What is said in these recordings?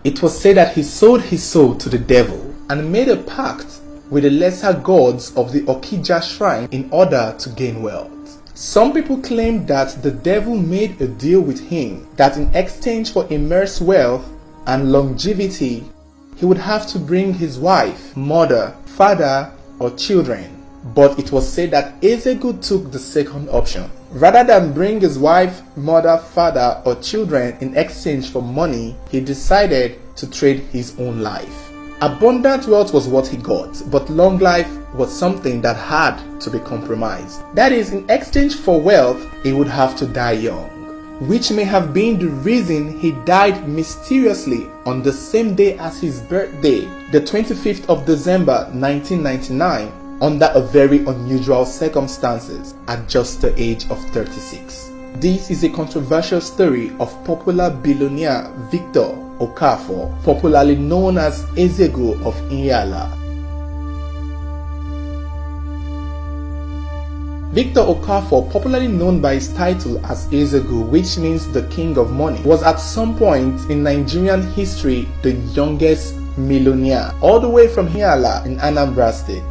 It was said that he sold his soul to the devil and made a pact with the lesser gods of the Okija shrine in order to gain wealth. Some people claim that the devil made a deal with him that in exchange for immense wealth and longevity, he would have to bring his wife, mother, father, or children. But it was said that Ezegu took the second option. Rather than bring his wife, mother, father, or children in exchange for money, he decided to trade his own life. Abundant wealth was what he got, but long life was something that had to be compromised. That is, in exchange for wealth, he would have to die young, which may have been the reason he died mysteriously on the same day as his birthday, the 25th of December 1999, under a very unusual circumstances at just the age of 36. This is a controversial story of popular billionaire Victor Okafor, popularly known as Ezegu of Ihiala. Victor Okafor, popularly known by his title as Ezegu, which means the king of money, was at some point in Nigerian history the youngest millionaire, all the way from Ihiala in Anambra State,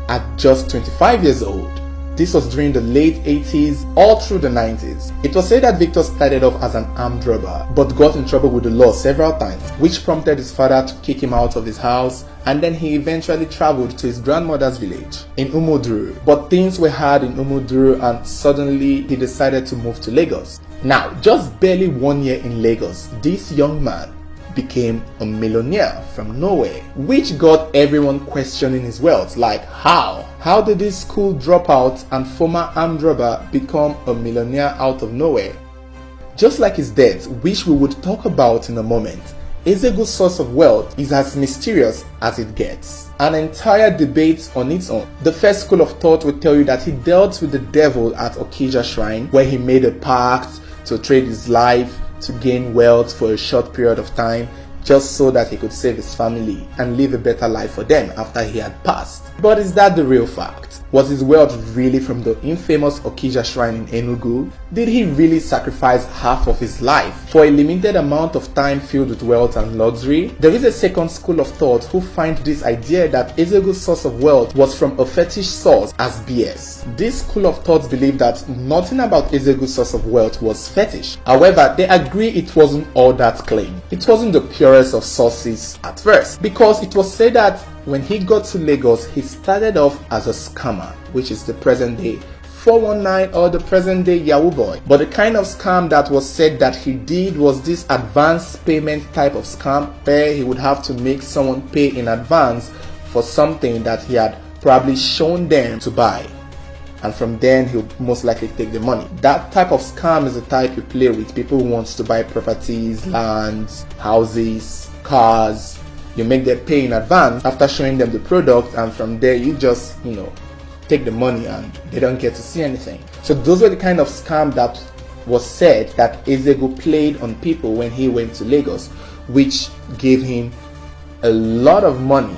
at just 25 years old. This was during the late 80s all through the 90s. It was said that Victor started off as an armed robber, but got in trouble with the law several times, which prompted his father to kick him out of his house, and then he eventually traveled to his grandmother's village in Umuduru. But things were hard in Umuduru and suddenly he decided to move to Lagos. Now, just barely 1 year in Lagos, this young man became a millionaire from nowhere, which got everyone questioning his wealth, like how? How did this school dropout and former armed robber become a millionaire out of nowhere? Just like his death, which we would talk about in a moment, Ezegu's source of wealth is as mysterious as it gets. An entire debate on its own. The first school of thought will tell you that he dealt with the devil at Okija Shrine, where he made a pact to trade his life to gain wealth for a short period of time, just so that he could save his family and live a better life for them after he had passed. But is that the real fact? Was his wealth really from the infamous Okija Shrine in Enugu? Did he really sacrifice half of his life for a limited amount of time filled with wealth and luxury? There is a second school of thought who find this idea that Ezegu's source of wealth was from a fetish source as BS. This school of thought believe that nothing about Ezegu's source of wealth was fetish. However, they agree it wasn't all that clean. It wasn't the purest of sources at first, because it was said that when he got to Lagos, he started off as a scammer, which is the present day 419 or the present day Yahoo boy. But the kind of scam that was said that he did was this advance payment type of scam, where he would have to make someone pay in advance for something that he had probably shown them to buy, and from then he'll most likely take the money. That type of scam is the type you play with people who want to buy properties, lands, houses, cars. You make them pay in advance after showing them the product, and from there you just, take the money and they don't get to see anything. So those were the kind of scam that was said that Ezegu played on people when he went to Lagos, which gave him a lot of money.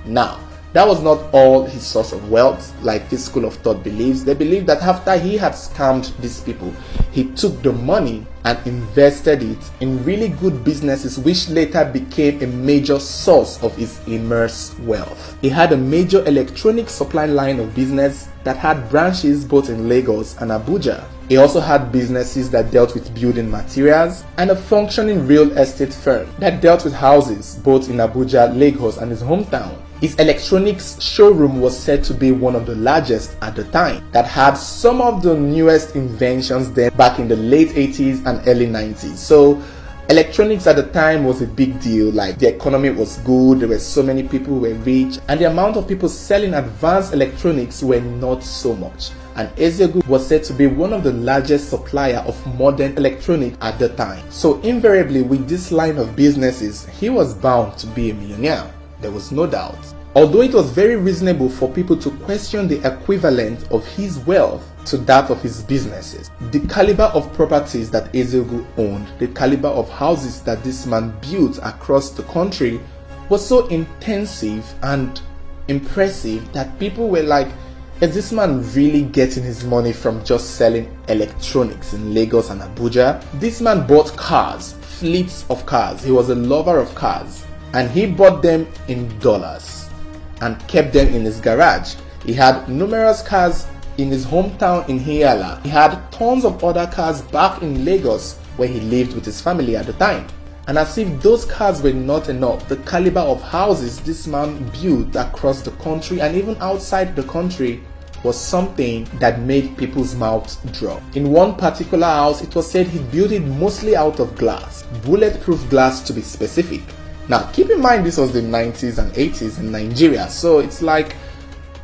Now, that was not all his source of wealth, like this school of thought believes. They believe that after he had scammed these people, he took the money and invested it in really good businesses, which later became a major source of his immense wealth. He had a major electronic supply line of business that had branches both in Lagos and Abuja. He also had businesses that dealt with building materials and a functioning real estate firm that dealt with houses both in Abuja, Lagos, and his hometown. His electronics showroom was said to be one of the largest at the time, that had some of the newest inventions then back in the late 80s and early 90s. So electronics at the time was a big deal. Like, the economy was good, there were so many people who were rich, and the amount of people selling advanced electronics were not so much. And Ezegu was said to be one of the largest supplier of modern electronics at the time. So invariably, with this line of businesses, he was bound to be a millionaire. There was no doubt. Although it was very reasonable for people to question the equivalent of his wealth to that of his businesses, the caliber of properties that Ezegu owned, the caliber of houses that this man built across the country was so intensive and impressive that people were like, is this man really getting his money from just selling electronics in Lagos and Abuja? This man bought cars, fleets of cars. He was a lover of cars, and he bought them in dollars and kept them in his garage. He had numerous cars in his hometown in Ihiala. He had tons of other cars back in Lagos, where he lived with his family at the time. And as if those cars were not enough, the caliber of houses this man built across the country and even outside the country was something that made people's mouths drop. In one particular house, it was said he built it mostly out of glass, bulletproof glass to be specific. Now, keep in mind this was the 90s and 80s in Nigeria, so it's like,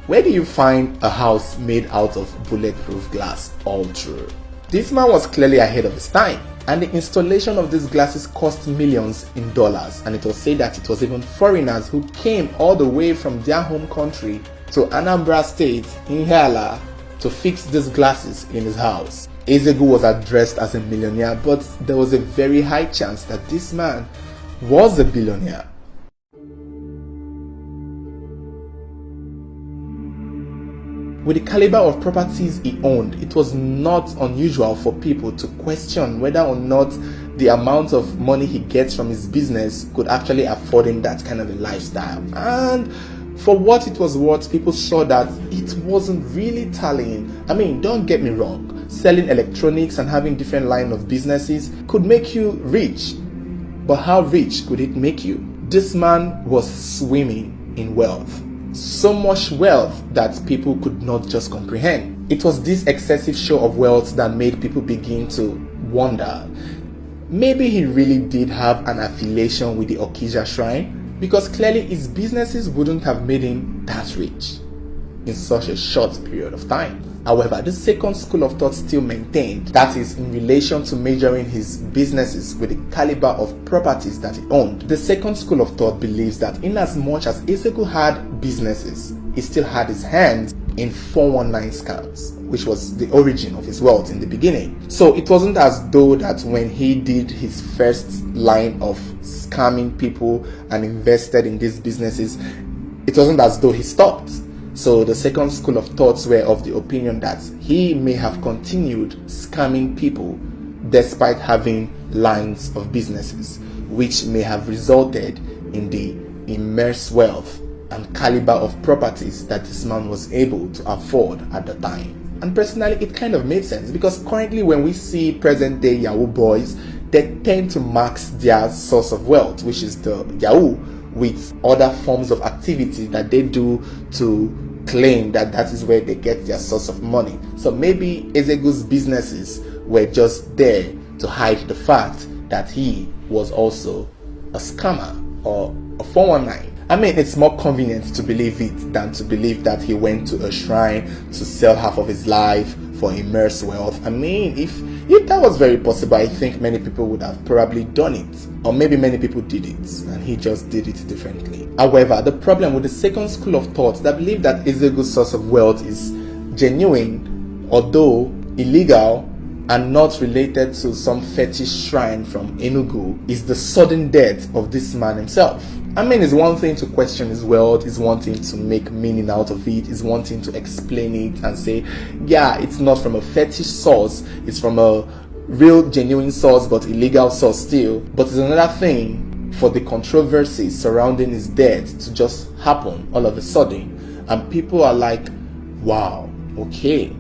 where do you find a house made out of bulletproof glass all through? This man was clearly ahead of his time, and the installation of these glasses cost millions in dollars, and it was said that it was even foreigners who came all the way from their home country to Anambra State in Ihiala to fix these glasses in his house. Ezegu was addressed as a millionaire, but there was a very high chance that this man was a billionaire. With the caliber of properties he owned, it was not unusual for people to question whether or not the amount of money he gets from his business could actually afford him that kind of a lifestyle. And for what it was worth, people saw that it wasn't really tallying. I mean, don't get me wrong, selling electronics and having different line of businesses could make you rich. But how rich could it make you? This man was swimming in wealth. So much wealth that people could not just comprehend. It was this excessive show of wealth that made people begin to wonder, maybe he really did have an affiliation with the Okija Shrine, because clearly his businesses wouldn't have made him that rich in such a short period of time. However, the second school of thought still maintained, that is in relation to measuring his businesses with the caliber of properties that he owned. The second school of thought believes that in as much as Ezegu had businesses, he still had his hands in 419 scams, which was the origin of his wealth in the beginning. So it wasn't as though that when he did his first line of scamming people and invested in these businesses, it wasn't as though he stopped. So the second school of thoughts were of the opinion that he may have continued scamming people despite having lines of businesses, which may have resulted in the immense wealth and caliber of properties that this man was able to afford at the time. And personally, it kind of made sense, because currently when we see present day Yahoo boys, they tend to max their source of wealth, which is the Yahoo, with other forms of activity that they do to claim that that is where they get their source of money. So maybe Ezegu's businesses were just there to hide the fact that he was also a scammer or a 419. I mean, it's more convenient to believe it than to believe that he went to a shrine to sell half of his life for immense wealth. I mean, if that was very possible, I think many people would have probably done it. Or maybe many people did it and he just did it differently. However, the problem with the second school of thought that believe that Ezegu's source of wealth is genuine, although illegal, and not related to some fetish shrine from Enugu, is the sudden death of this man himself. I mean, it's one thing to question his wealth, it's one thing to make meaning out of it, it's one thing to explain it and say, yeah, it's not from a fetish source, it's from a real genuine source but illegal source still. But it's another thing for the controversy surrounding his death to just happen all of a sudden, and people are like, wow, okay,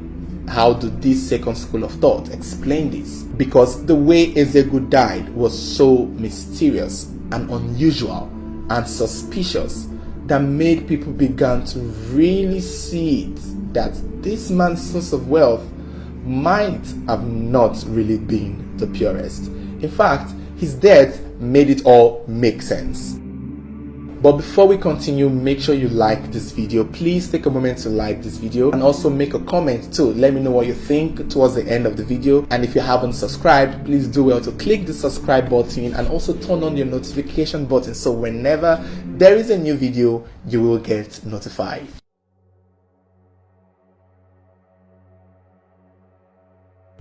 how do this second school of thought explain this? Because the way Ezegu died was so mysterious and unusual and suspicious that made people begin to really see it, that this man's source of wealth might have not really been the purest. In fact, his death made it all make sense. But before we continue, make sure you like this video. Please take a moment to like this video and also make a comment too. Let me know what you think towards the end of the video. And if you haven't subscribed, please do well to click the subscribe button and also turn on your notification button, so whenever there is a new video, you will get notified.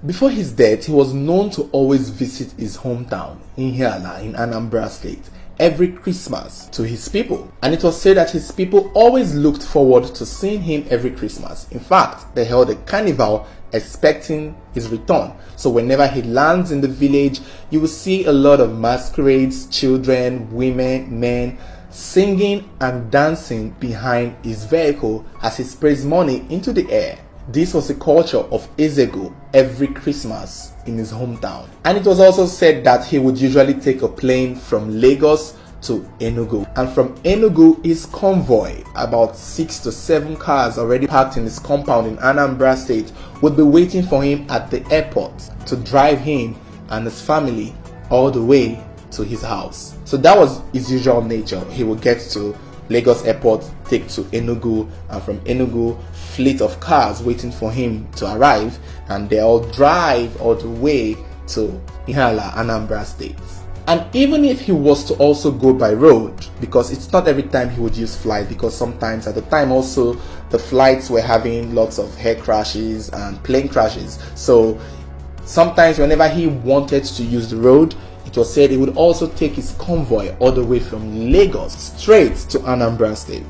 Before his death, he was known to always visit his hometown, Ihiala in Anambra State, every Christmas to his people. And it was said that his people always looked forward to seeing him every Christmas. In fact, they held a carnival expecting his return. So whenever he lands in the village, you will see a lot of masquerades, children, women, men, singing and dancing behind his vehicle as he sprays money into the air. This was the culture of Ezegu every Christmas in his hometown. And it was also said that he would usually take a plane from Lagos to Enugu. And from Enugu, his convoy, about 6 to 7 cars already parked in his compound in Anambra State, would be waiting for him at the airport to drive him and his family all the way to his house. So that was his usual nature. He would get to Lagos airport, take to Enugu, and from Enugu, fleet of cars waiting for him to arrive, and they all drive all the way to Ihiala, Anambra State. And even if he was to also go by road, because it's not every time he would use flight, because sometimes at the time also the flights were having lots of air crashes and plane crashes. So sometimes whenever he wanted to use the road, it was said he would also take his convoy all the way from Lagos straight to Anambra State.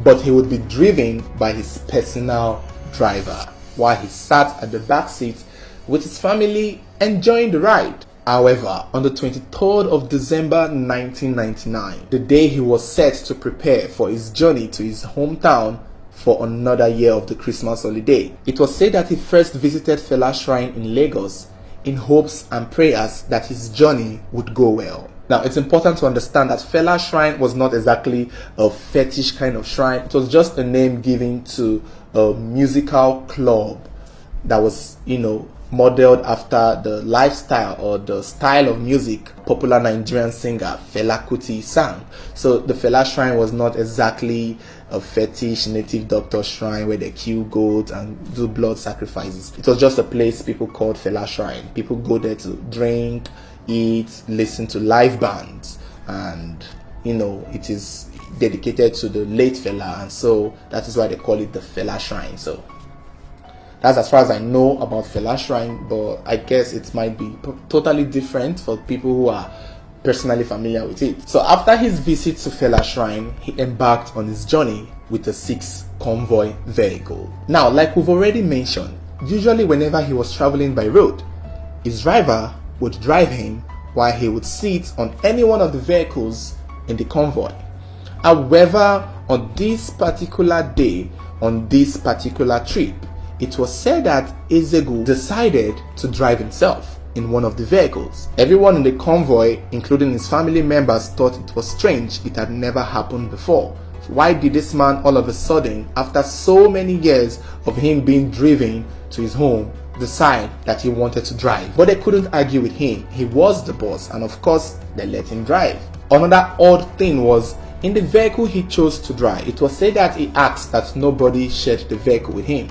But he would be driven by his personal driver while he sat at the back seat with his family enjoying the ride. However, on the 23rd of December 1999, the day he was set to prepare for his journey to his hometown for another year of the Christmas holiday, it was said that he first visited Fela Shrine in Lagos in hopes and prayers that his journey would go well. Now, it's important to understand that Fela Shrine was not exactly a fetish kind of shrine. It was just a name given to a musical club that was, modeled after the lifestyle or the style of music popular Nigerian singer Fela Kuti sang. So the Fela Shrine was not exactly a fetish native doctor shrine where they kill goats and do blood sacrifices. It was just a place people called Fela Shrine. People go there to drink, eat, listen to live bands, and it is dedicated to the late Fela, and so that is why they call it the Fela Shrine. So that's as far as I know about Fela Shrine, but I guess it might be totally different for people who are personally familiar with it. So after his visit to Fela Shrine, he embarked on his journey with a 6 convoy vehicle. Now, like we've already mentioned, usually whenever he was traveling by road, his driver would drive him while he would sit on any one of the vehicles in the convoy. However, on this particular day, on this particular trip, it was said that Ezegu decided to drive himself in one of the vehicles. Everyone in the convoy, including his family members, thought it was strange. It had never happened before. Why did this man all of a sudden, after so many years of him being driven to his home, decide that he wanted to drive? But they couldn't argue with him. He was the boss, and of course, they let him drive. Another odd thing was, in the vehicle he chose to drive, it was said that he asked that nobody shared the vehicle with him.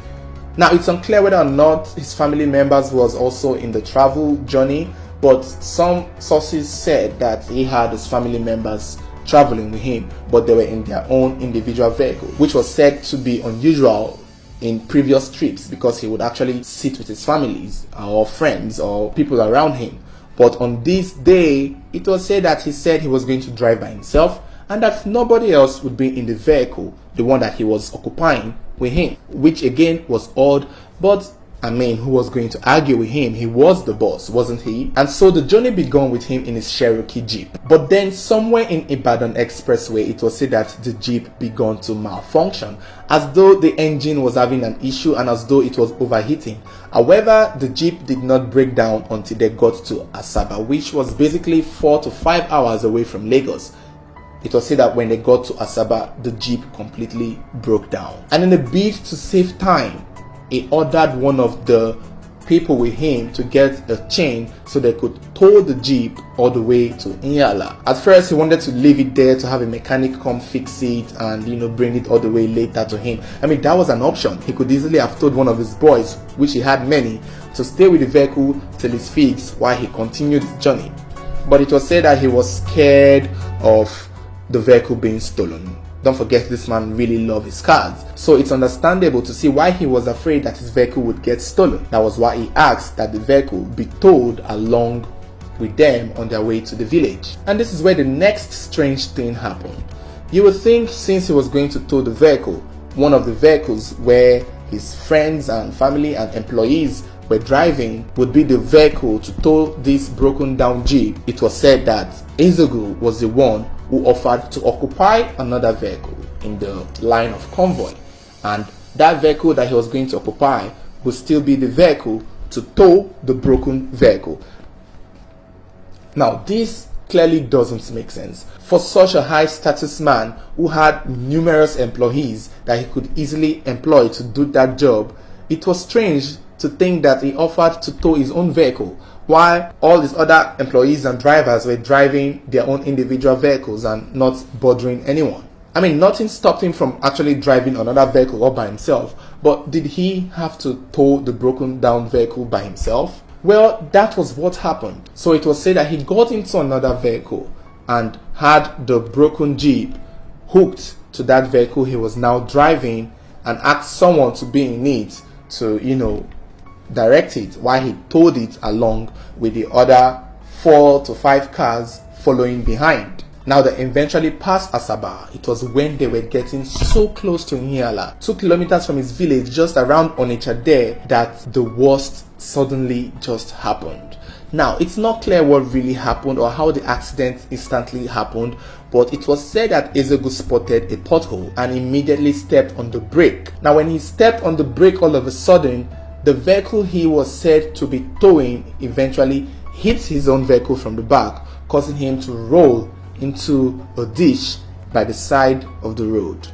Now, it's unclear whether or not his family members was also in the travel journey, but some sources said that he had his family members traveling with him, but they were in their own individual vehicle, which was said to be unusual in previous trips because he would actually sit with his families or friends or people around him. But on this day, it was said that he said he was going to drive by himself and that nobody else would be in the vehicle, the one that he was occupying, with him, which again was odd, but who was going to argue with him? He was the boss, wasn't he? And so the journey began with him in his Cherokee Jeep. But then somewhere in Ibadan Expressway, it was said that the Jeep began to malfunction, as though the engine was having an issue and as though it was overheating. However, the Jeep did not break down until they got to Asaba, which was basically 4 to 5 hours away from Lagos. It was said that when they got to Asaba, the Jeep completely broke down. And in a bid to save time, he ordered one of the people with him to get a chain so they could tow the Jeep all the way to Ihiala. At first, he wanted to leave it there to have a mechanic come fix it and bring it all the way later to him. That was an option. He could easily have told one of his boys, which he had many, to stay with the vehicle till it's fixed while he continued his journey. But it was said that he was scared of the vehicle being stolen. Don't forget, this man really loved his cars, so it's understandable to see why he was afraid that his vehicle would get stolen. That was why he asked that the vehicle be towed along with them on their way to the village. And this is where the next strange thing happened. You would think since he was going to tow the vehicle, one of the vehicles where his friends and family and employees were driving would be the vehicle to tow this broken down Jeep. It was said that Ezeugu was the one who offered to occupy another vehicle in the line of convoy, and that vehicle that he was going to occupy would still be the vehicle to tow the broken vehicle. Now this clearly doesn't make sense. For such a high status man who had numerous employees that he could easily employ to do that job, it was strange to think that he offered to tow his own vehicle while all his other employees and drivers were driving their own individual vehicles and not bothering anyone. I mean, nothing stopped him from actually driving another vehicle all by himself, but did he have to tow the broken down vehicle by himself? Well, that was what happened. So it was said that he got into another vehicle and had the broken Jeep hooked to that vehicle he was now driving and asked someone to be in it to, direct it while he towed it along with the other 4 to 5 cars following behind. Now they eventually passed Asaba. It was when they were getting so close to Ihiala, 2 kilometers from his village just around Onitsha there, that the worst suddenly just happened. Now it's not clear what really happened or how the accident instantly happened, but it was said that Ezeugu spotted a pothole and immediately stepped on the brake. Now when he stepped on the brake, all of a sudden the vehicle he was said to be towing eventually hit his own vehicle from the back, causing him to roll into a ditch by the side of the road.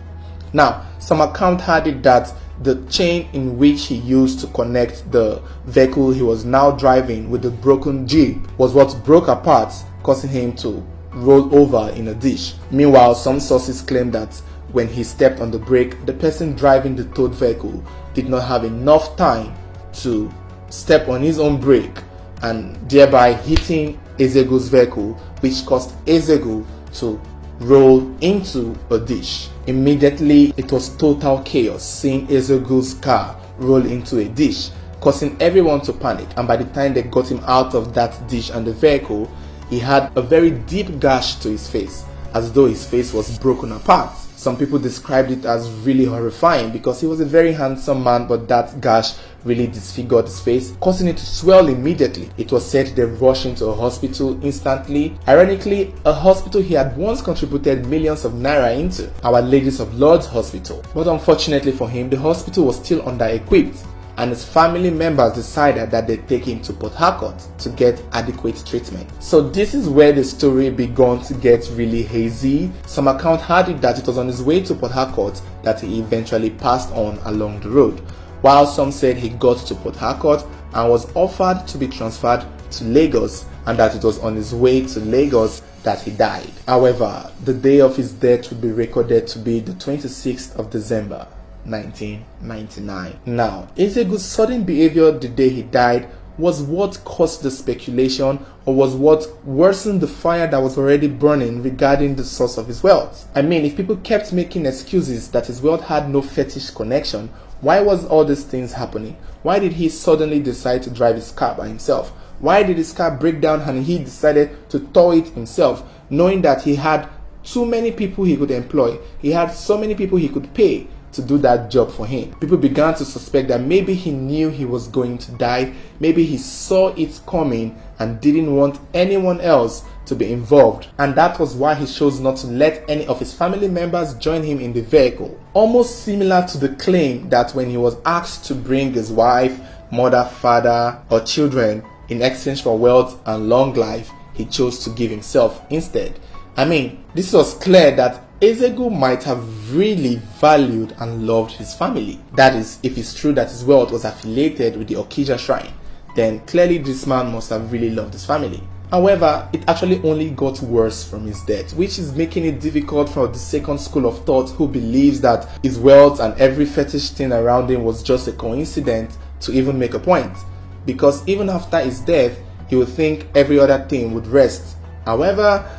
Now, some account had it that the chain in which he used to connect the vehicle he was now driving with the broken Jeep was what broke apart, causing him to roll over in a ditch. Meanwhile, some sources claim that when he stepped on the brake, the person driving the towed vehicle did not have enough time to step on his own brake and thereby hitting Ezeugu's vehicle, which caused Ezeugu to roll into a ditch. Immediately, it was total chaos seeing Ezeugu's car roll into a ditch, causing everyone to panic, and by the time they got him out of that ditch and the vehicle, he had a very deep gash to his face, as though his face was broken apart. Some people described it as really horrifying because he was a very handsome man, but that gash really disfigured his face, causing it to swell immediately. It was said they rushed into a hospital instantly. Ironically, a hospital he had once contributed millions of naira into, Our Ladies of Lourdes Hospital. But unfortunately for him, the hospital was still under-equipped, and his family members decided that they'd take him to Port Harcourt to get adequate treatment. So this is where the story began to get really hazy. Some account had it that it was on his way to Port Harcourt that he eventually passed on along the road, while some said he got to Port Harcourt and was offered to be transferred to Lagos, and that it was on his way to Lagos that he died. However, the day of his death would be recorded to be the 26th of December 1999. Now, Ezeugu's sudden behavior the day he died was what caused the speculation, or was what worsened the fire that was already burning regarding the source of his wealth. I mean, if people kept making excuses that his wealth had no fetish connection, why was all these things happening? Why did he suddenly decide to drive his car by himself? Why did his car break down and he decided to tow it himself, knowing that he had too many people he could employ? He had so many people he could pay to do that job for him. People began to suspect that maybe he knew he was going to die, maybe he saw it coming and didn't want anyone else to be involved, and that was why he chose not to let any of his family members join him in the vehicle. Almost similar to the claim that when he was asked to bring his wife, mother, father, or children in exchange for wealth and long life, he chose to give himself instead. I mean, this was clear that Ezeugu might have really valued and loved his family. That is, if it's true that his wealth was affiliated with the Okija shrine, then clearly this man must have really loved his family. However, it actually only got worse from his death, which is making it difficult for the second school of thought, who believes that his wealth and every fetish thing around him was just a coincidence, to even make a point. Because even after his death, he would think every other thing would rest. However,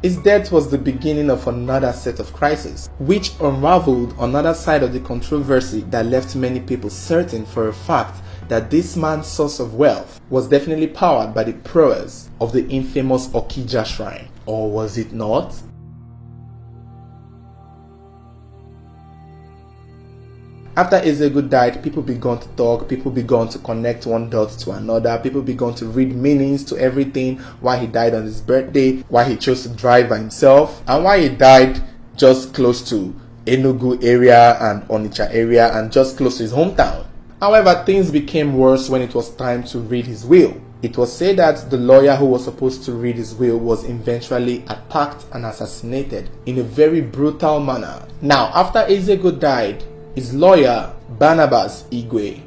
his death was the beginning of another set of crises, which unraveled another side of the controversy that left many people certain for a fact that this man's source of wealth was definitely powered by the prowess of the infamous Okija shrine. Or was it not? After Ezegu died, people began to talk, people began to connect one dot to another, people began to read meanings to everything, why he died on his birthday, why he chose to drive by himself, and why he died just close to Enugu area and Onitsha area and just close to his hometown. However, things became worse when it was time to read his will. It was said that the lawyer who was supposed to read his will was eventually attacked and assassinated in a very brutal manner. Now, after Ezegu died, his lawyer, Barnabas Igwe,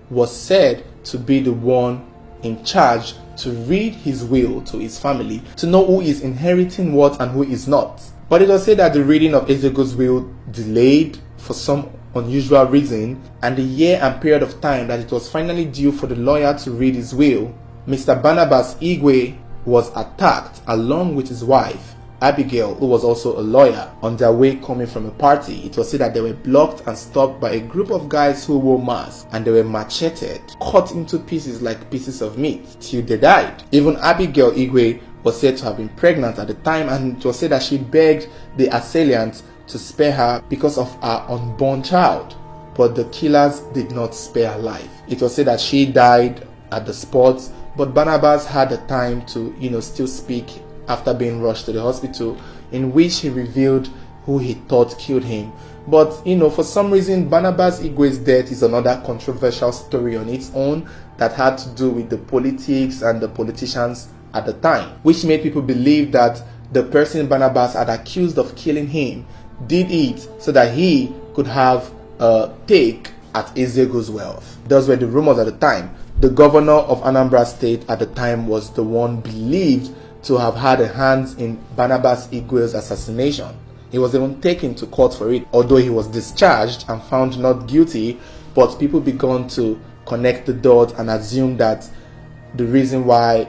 was said to be the one in charge to read his will to his family to know who is inheriting what and who is not. But it was said that the reading of Ezegu's will delayed for some unusual reason, and the year and period of time that it was finally due for the lawyer to read his will, Mr. Barnabas Igwe was attacked along with his wife, Abigail, who was also a lawyer, on their way coming from a party. It was said that they were blocked and stopped by a group of guys who wore masks, and they were macheted, cut into pieces like pieces of meat, till they died. Even Abigail Igwe was said to have been pregnant at the time, and it was said that she begged the assailants to spare her because of her unborn child. But the killers did not spare her life. It was said that she died at the spot, but Barnabas had the time to, still speak after being rushed to the hospital, in which he revealed who he thought killed him. But, for some reason, Barnabas Igwe's death is another controversial story on its own that had to do with the politics and the politicians at the time, which made people believe that the person Barnabas had accused of killing him did it so that he could have a take at Ezegu's wealth. Those were the rumors at the time. The governor of Anambra State at the time was the one believed to have had a hand in Barnabas Igwe's assassination. He was even taken to court for it, although he was discharged and found not guilty. But people began to connect the dots and assume that the reason why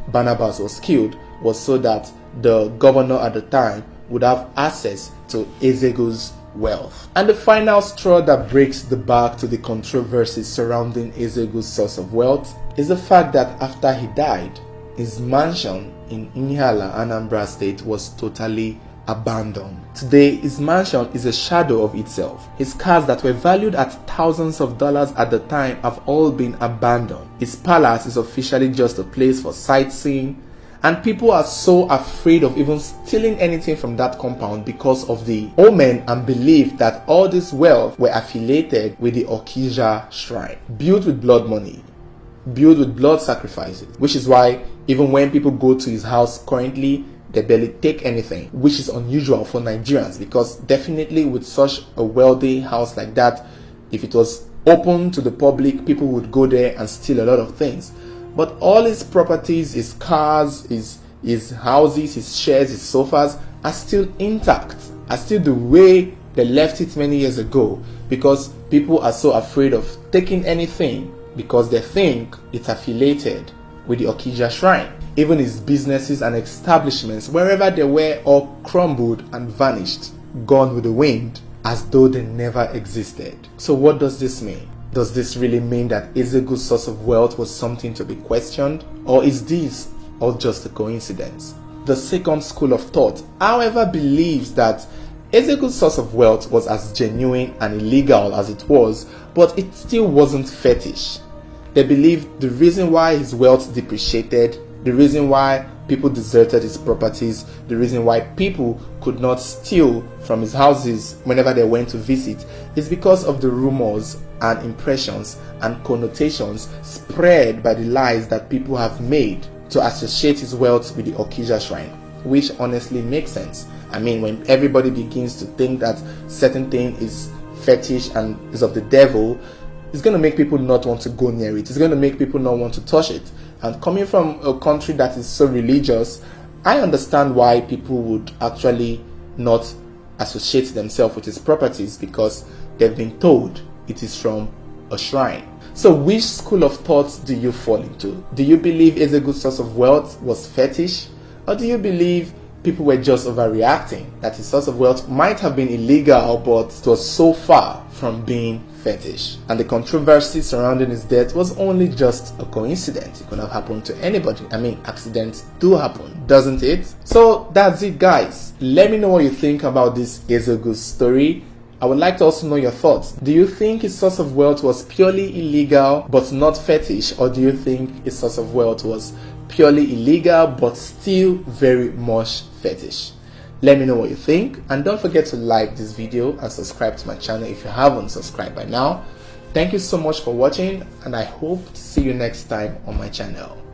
Barnabas was killed was so that the governor at the time would have access to Ezegu's wealth. And the final straw that breaks the back to the controversies surrounding Ezegu's source of wealth is the fact that after he died, his mansion in Ihiala, Anambra State was totally abandoned. Today, his mansion is a shadow of itself. His cars that were valued at thousands of dollars at the time have all been abandoned. His palace is officially just a place for sightseeing, and people are so afraid of even stealing anything from that compound because of the omen and belief that all this wealth were affiliated with the Okija shrine, built with blood money, built with blood sacrifices, which is why even when people go to his house currently, they barely take anything, which is unusual for Nigerians, because definitely with such a wealthy house like that, if it was open to the public, people would go there and steal a lot of things. But all his properties, his cars, his houses, his chairs, his sofas are still intact, are still the way they left it many years ago, because people are so afraid of taking anything because they think it's affiliated with the Okija shrine. Even his businesses and establishments, wherever they were, all crumbled and vanished, gone with the wind, as though they never existed. So what does this mean? Does this really mean that Ezegu's source of wealth was something to be questioned? Or is this all just a coincidence? The second school of thought, however, believes that Ezegu's source of wealth was as genuine and illegal as it was, but it still wasn't fetish. They believe the reason why his wealth depreciated, the reason why people deserted his properties, the reason why people could not steal from his houses whenever they went to visit, is because of the rumors and impressions and connotations spread by the lies that people have made to associate his wealth with the Okija shrine, which honestly makes sense. I mean, when everybody begins to think that certain thing is fetish and is of the devil, it's going to make people not want to go near it. It's going to make people not want to touch it. And coming from a country that is so religious, I understand why people would actually not associate themselves with his properties, because they've been told it is from a shrine. So which school of thought do you fall into? Do you believe Ezegu's source of wealth was fetish? Or do you believe people were just overreacting, that his source of wealth might have been illegal, but it was so far from being fetish. And the controversy surrounding his death was only just a coincidence. It could have happened to anybody. I mean, accidents do happen, doesn't it? So that's it, guys. Let me know what you think about this Ezeugu story. I would like to also know your thoughts. Do you think his source of wealth was purely illegal but not fetish, or do you think his source of wealth was purely illegal but still very much fetish? Let me know what you think, and don't forget to like this video and subscribe to my channel if you haven't subscribed by now. Thank you so much for watching, and I hope to see you next time on my channel.